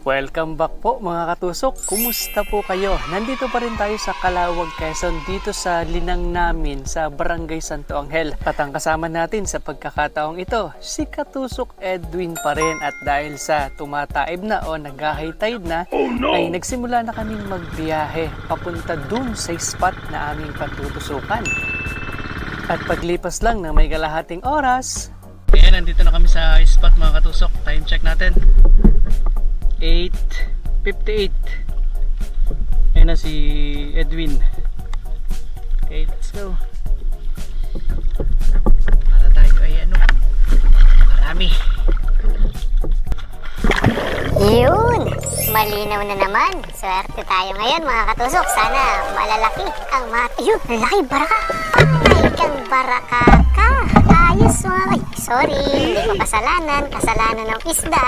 Welcome back po mga katusok. Kumusta po kayo? Nandito pa rin tayo sa Calauag, Quezon, dito sa linang namin sa Barangay Santo Angel. At ang kasama natin sa pagkakataong ito, si Katusok Edwin pa rin. At dahil sa tumataib na o nag-high tide na, ay nagsimula na kaming magbiyahe papunta dun sa spot na aming patutusukan. At paglipas lang ng may kalahating oras, ayan, nandito na kami sa spot mga katusok. Time check natin 8:58. Ayan na si Edwin. Okay, let's go. Para tayo ay marami. Yun! Malinaw na naman. Swerte tayo ngayon mga katusok. Sana malalaki ang yun, laki baraka. Patay kang baraka ka. Ayos mga sorry, hindi ko kasalanan. Kasalanan ng isda.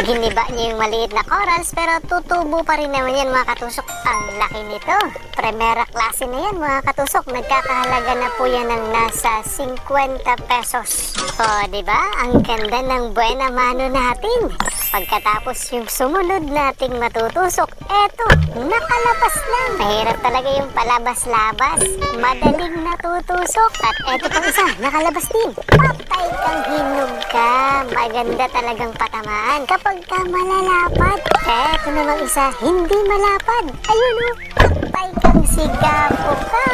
Giniba niya yung maliit na corals, pero tutubo pa rin naman yan mga katusok. Ang laki nito. Primera klase na yan mga katusok. Nagkakahalaga na po yan ng nasa 50 pesos. O diba? Ang ganda ng buena mano natin. Pagkatapos yung sumunod nating matutusok, eto, nakalabas na. Mahirap talaga yung palabas-labas. Madaling natutusok. At eto pang isa, nakalabas din. Patay kang hinog ka. Maganda talagang patamaan kapag ka malalapad. Eto namang isa, hindi malapad. Ayun o, patay kang sigapo ka.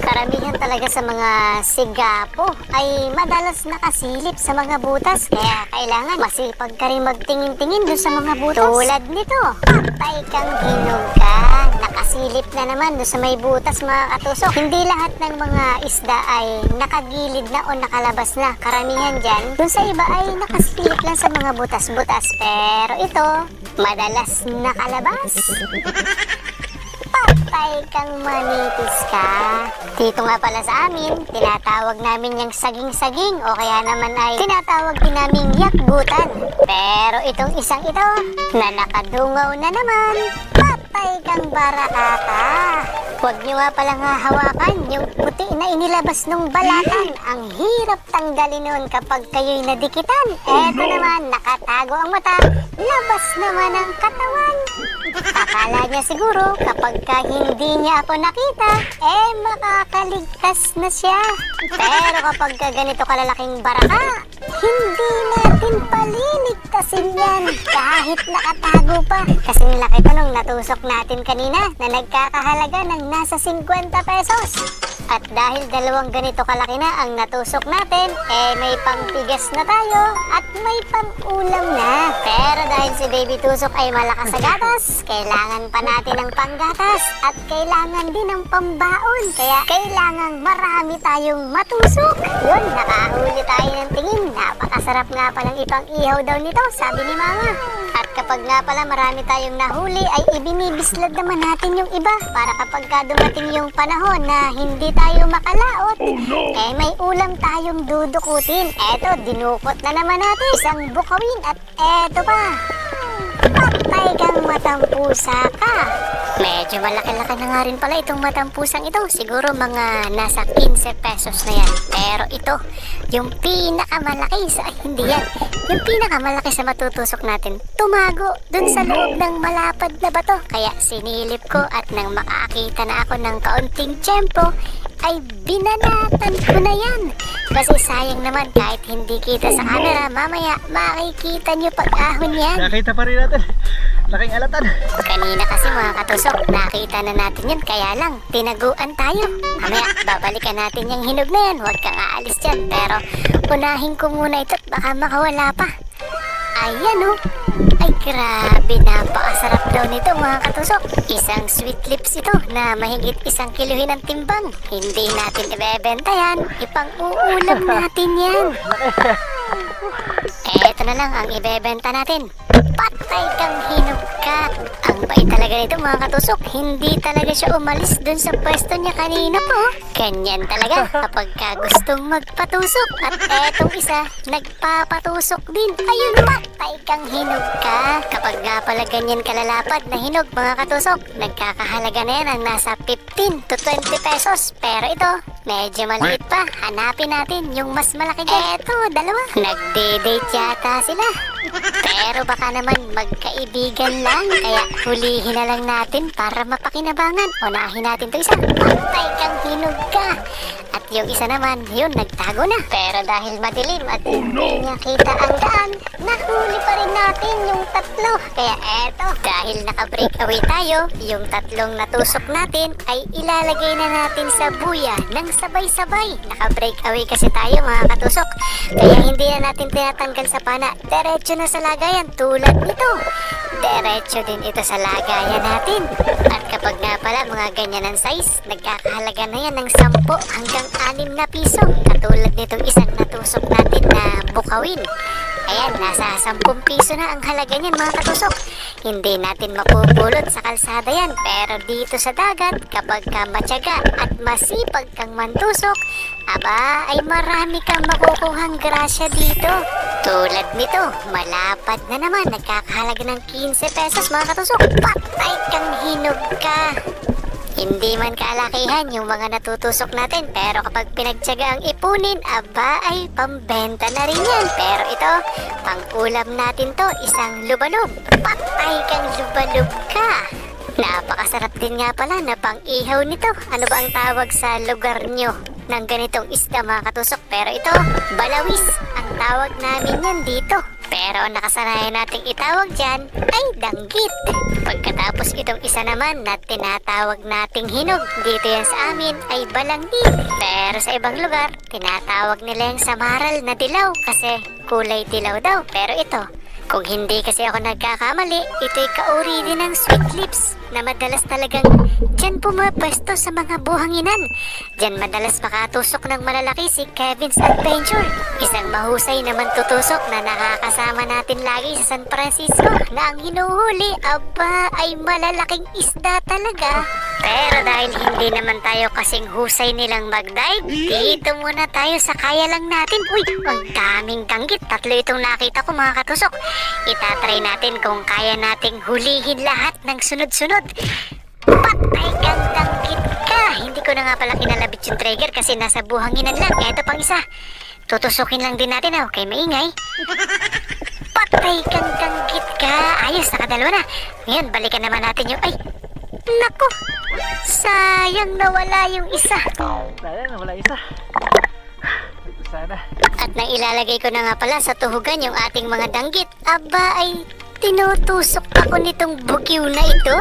Karamihan talaga sa mga sigapo ay madalas nakasilip sa mga butas. Kaya kailangan masipag ka rin magtingin-tingin doon sa mga butas. Tulad nito, patay kang hinog ka. Nakasilip na naman doon sa may butas mga katusok. Hindi lahat ng mga isda ay nakagilid na o nakalabas na. Karamihan dyan, doon sa iba ay nakasilip lang sa mga butas-butas. Pero ito, madalas nakalabas. Patay kang manitis ka. Dito nga pala sa amin, tinatawag namin yung saging-saging o kaya naman ay tinatawag din namin yakbutan. Pero itong isang ito, na nakadungaw na naman, patay kang baraka ka. Huwag nyo nga palang hahawakan yung puti na inilabas nung balatan. Ang hirap tanggalin nun kapag kayo'y nadikitan. Eto naman, nakatago ang mata, labas naman ang katawan. Akala niya siguro kapag hindi niya ako nakita, makakaligtas na siya. Pero kapag ganito kalalaking baraka, hindi natin paliligtasin yan kahit nakatago pa. Kasi laki pa nung natusok natin kanina na nagkakahalaga ng nasa 50 pesos. At dahil dalawang ganito kalaki na ang natusok natin, may pangtigas na tayo at may pang-ulam na. Pero dahil si Baby Tusok ay malakas sa gatas, kailangan pa natin ng panggatas at kailangan din ng pambaon. Kaya kailangan marami tayong matusok. Yun, nakahuli tayo ng tingin. Napakasarap nga palang ipang-ihaw daw nito, sabi ni Mama. At kapag nga pala marami tayong nahuli, ay ibinibislad naman natin yung iba para kapag dumating yung panahon na hindi tayo makalaot, may ulam tayong dudukutin. Eto, dinukot na naman natin isang bukawin at eto pa, patay kang matampusa ka. Medyo malaki-laki na nga rin pala itong matampusang ito. Siguro mga nasa 15 pesos na yan. Pero ito, yung pinakamalaki sa, hindi yan, yung pinakamalaki sa matutusok natin, tumago dun sa loob ng malapad na bato. Kaya sinilip ko at nang makakita na ako ng kaunting tiyempo, ay binanatan ko na yan. Kasi sayang naman kahit hindi kita sa camera, mamaya makikita nyo pag-ahon yan. Nakita pa rin natin. Laking alatan. Kanina kasi mga katusok, nakita na natin yan, kaya lang tinaguan tayo. Mamaya babalikan natin yung hinog na yan. Huwag kang aalis dyan. Pero unahin ko muna ito at baka makawala pa. Ayan o. Ay grabe, napakasarap daw nito mga katusok. Isang sweet lips ito na mahigit 1 kilohin ng timbang. Hindi natin ibebenta yan, ipang-uulam natin yan. Eto na lang ang ibebenta natin. Patay kang hinog ka. Ang bait talaga nito mga katusok. Hindi talaga siya umalis dun sa pwesto niya kanina po. Ganyan talaga kapag ka gustong magpatusok. At etong isa, nagpapatusok din. Ayun, patay kang hinog ka. Kapag nga pala ganyan kalalapad na hinog mga katusok, nagkakahalaga na yan ang nasa 15 to 20 pesos. Pero ito, medyo maliit pa. Hanapin natin yung mas malaki dyan. Eto, dalawa. Nagde-date yata sila. Pero baka baka naman magkaibigan lang. Kaya hulihin na lang natin para mapakinabangan. Unahin natin to isa. Patay kang hinog ka. At yung isa naman, yun, nagtago na. Pero dahil madilim at hindi niya kita ang daan, nahuli pa rin natin yung tatlo. Kaya eto, dahil naka-breakaway tayo, yung tatlong natusok natin ay ilalagay na natin sa buya ng sabay-sabay. Naka-breakaway kasi tayo mga katusok. Kaya hindi na natin tinatanggal sa pana. Diretso na sa lagayan tulad nito. Diretso din ito sa lagayan natin. At kapag nga pala mga ganyan ang size, nagkakahalaga na yan ng 10 hanggang 6 na piso. Katulad nitong isang natusok natin na bukawin. Ayan, nasa 10 piso na ang halaga niyan mga katusok. Hindi natin mapupulot sa kalsada yan. Pero dito sa dagat, kapag ka matyaga at masipag kang mantusok, aba ay marami kang makukuhang grasya dito. Tulad nito, malapad na naman, nagkakahalaga ng 15 pesos mga katusok. Patay kang hinog ka. Hindi man kalakihan yung mga natutusok natin, pero kapag pinagtyaga ang ipunin, aba ay pambenta na rin yan. Pero ito, pang-ulam natin to, isang lubalub. Patay kang lubalub ka. Napakasarap din nga pala na pang-ihaw nito. Ano ba ang tawag sa lugar nyo ng ganitong isda mga katusok? Pero ito, balawis ang tawag namin yan dito. Pero ang nakasanayan nating itawag dyan ay danggit. Pagkatapos itong isa naman na tinatawag nating hinog, dito yan sa amin ay balanggi. Pero sa ibang lugar, tinatawag nila yung samaral na dilaw kasi kulay dilaw daw. Pero ito, kung hindi kasi ako nagkakamali, ito'y kauri din ng sweet lips na madalas talagang dyan pumapwesto sa mga buhanginan. Dyan madalas makatusok ng malalaki si Kevin's Adventure. Isang mahusay naman tutusok na nakakasama natin lagi sa San Francisco na ang hinuhuli, aba ay malalaking isda talaga. Pero dahil hindi naman tayo kasing husay nilang mag-dive, dito muna tayo sa kaya lang natin. Uy, ang daming danggit. 3 itong nakita ko mga katusok. Itatry natin kung kaya nating hulihin lahat ng sunod-sunod. Patay kang danggit ka. Hindi ko na nga pala kinalabit yung trigger kasi nasa buhanginan lang. Eto pang isa. Tutusukin lang din natin okay, maingay. Patay kang danggit ka. Ayos, nakadalawa na. Ngayon, balikan naman natin yung... Ay, naku. Sayang nawala yung isa. Sayang nawala isa. Sana. At nang ilalagay ko na nga pala sa tuhugan yung ating mga danggit, aba ay tinutusok ako nitong bugiw na ito.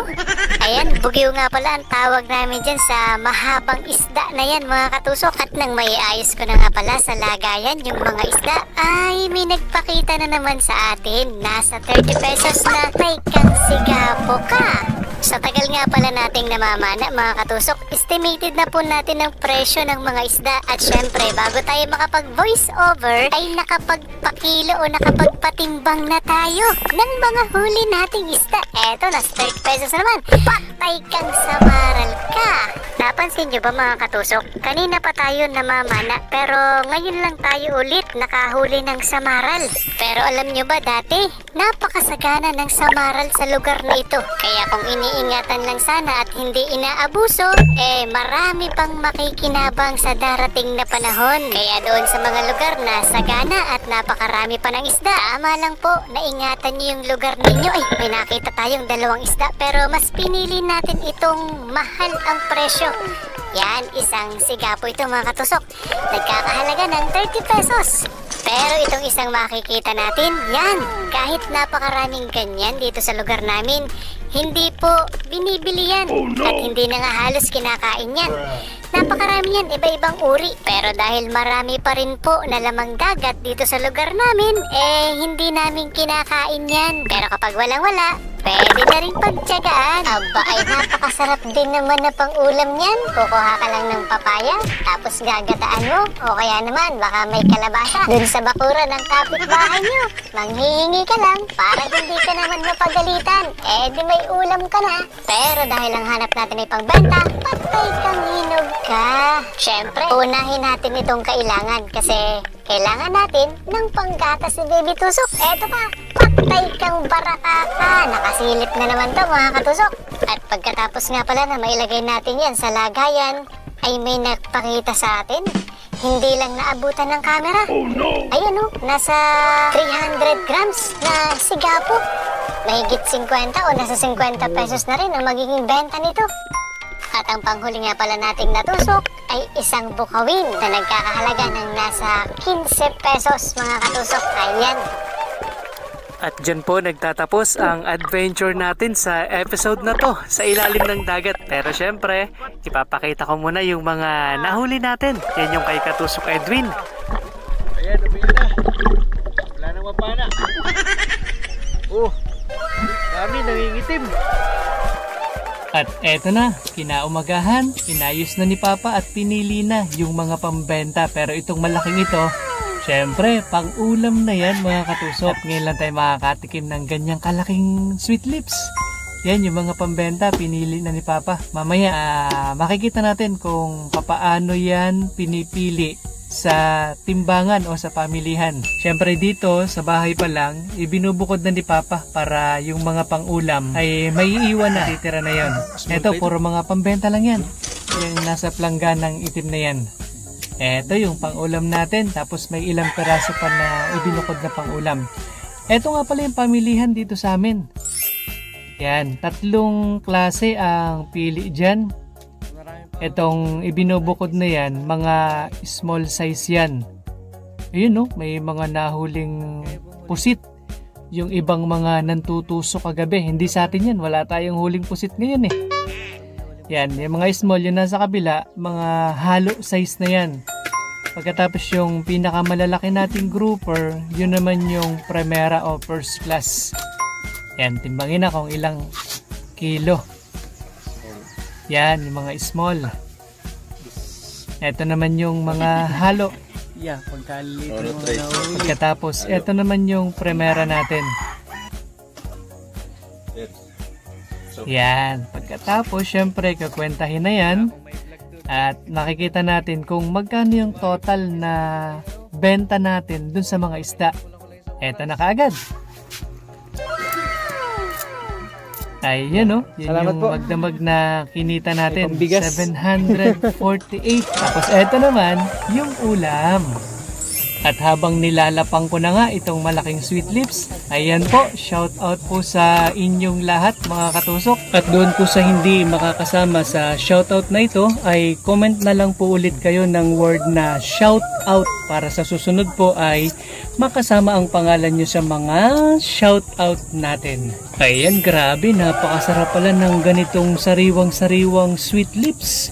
Ayan, bugiw nga pala ang tawag namin dyan sa mahabang isda na yan mga katusok. At nang may ayos ko na nga pala sa lagayan yung mga isda, ay may nagpakita na naman sa atin. Nasa 30 pesos na may kang sigapo ka. Sa tagal nga pala nating namamana mga katusok, estimated na po natin ang presyo ng mga isda. At syempre, bago tayo makapag-voice over, ay nakapagpakilo o nakapagpatimbang na tayo ng mga huli nating isda. Eto, na 30 pesos naman. Patay kang samaral ka. Napansin nyo ba mga katusok? Kanina pa tayo namamana, pero ngayon lang tayo ulit nakahuli ng samaral. Pero alam nyo ba dati, napakasagana ng samaral sa lugar na ito. Kaya kung iniingatan lang sana at hindi inaabuso, marami pang makikinabang sa darating na panahon. Kaya doon sa mga lugar na sagana at napakarami pa ng isda, tama lang po, naingatan nyo yung lugar ninyo. Ay, may nakita tayong 2 isda pero mas pinili natin itong mahal ang presyo. Yan, isang sigapo ito mga katusok. Nagkakahalaga ng 30 pesos. Pero itong isang makikita natin, yan, kahit napakaraming ganyan dito sa lugar namin, hindi po binibili yan. At hindi na nga halos kinakain yan. Napakarami yan, iba-ibang uri. Pero dahil marami pa rin po na lamang dagat dito sa lugar namin, hindi namin kinakain yan. Pero kapag walang-wala, pwede na rin pagtyagaan. Aba ay napakasarap din naman na pang ulam yan. Kukuha ka lang ng papaya, tapos gagataan mo. O kaya naman, baka may kalabasa dun sa bakura ng kapitbahay nyo. Manghihingi ka lang para hindi ka naman mapagalitan. Di may ulam ka na. Pero dahil ang hanap natin ay pangbenta, patay kang hinog ka. Siyempre, unahin natin itong kailangan kasi kailangan natin ng panggatas ni Baby Tusok. Eto pa, patay kang baraka ka. Nakasilip na naman to mga katusok. At pagkatapos nga pala na mailagay natin yan sa lagayan, ay may nagpakita sa atin. hindi lang naabutan ng camera. Oh no! Ayan o, nasa 300 grams na sigapo. Mahigit 50 o nasa 50 pesos na rin ang magiging benta nito. At ang panghuli nga pala nating natusok ay isang bukawin na nagkakahalaga ng nasa 15 pesos mga katusok. Ayan. At dyan po nagtatapos ang adventure natin sa episode na to sa ilalim ng dagat. Pero syempre, ipapakita ko muna yung mga nahuli natin. Yan yung kay Katusok Edwin. Ayan, umiyan na. Wala nang mapana. Oh, dami nangingitim. At eto na, kinaumagahan, inayos na ni Papa at pinili na yung mga pambenta. Pero itong malaking ito, syempre, pang-ulam na yan mga katusok. Ngayon lang tayo makakatikim ng ganyang kalaking sweet lips. Yan yung mga pambenta, pinili na ni Papa. Mamaya, makikita natin kung papaano yan pinipili sa timbangan o sa pamilihan. Syempre dito, sa bahay pa lang, ibinubukod na ni Papa para yung mga pang-ulam ay maiiwan na. Titira na yan. Ito, puro mga pambenta lang yan. Yung nasa plangganang itim na yan. Ito yung pang-ulam natin, tapos may ilang peraso pa na ibinukod na pang-ulam. Ito nga pala yung pamilihan dito sa amin. Yan, 3 klase ang pili dyan. Itong ibinubukod na yan, mga small size yan. Ayun no, may mga nahuling pusit. Yung ibang mga nantutusok kagabi, hindi sa atin yan, wala tayong huling pusit ngayon eh. Yan, yung mga small, yun nasa kabila, mga halo size na yan. Pagkatapos yung pinakamalalaki nating grouper, yun naman yung primera o first class. Yan, timbangin na kung ilang kilo. Yan, yung mga small. Ito naman yung mga halo. Yeah, pagkalito ng mga nauwi. Pagkatapos, ito naman yung primera natin. Yan. Pagkatapos, syempre, kakwentahin na yan. At makikita natin kung magkano yung total na benta natin dun sa mga isda. Ito na kaagad. Ayan o. Yan Salamat yung po. magdamag na kinita natin. May pambigas. 748. Tapos ito naman, yung ulam. At habang nilalapang ko na nga itong malaking sweet lips, ayan po, shout out po sa inyong lahat mga katusok. At doon po sa hindi makakasama sa shout out na ito, ay comment na lang po ulit kayo ng word na shout out para sa susunod po ay makasama ang pangalan nyo sa mga shout out natin. Ayan, grabe, napakasarap pala ng ganitong sariwang-sariwang sweet lips.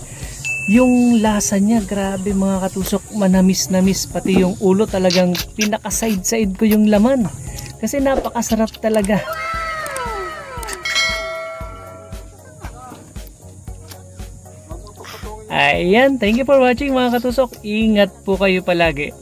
Yung lasa niya, grabe mga katusok, manamis-namis, pati yung ulo talagang pinaka-side-side ko yung laman. Kasi napakasarap talaga. Ayan, thank you for watching mga katusok. Ingat po kayo palagi.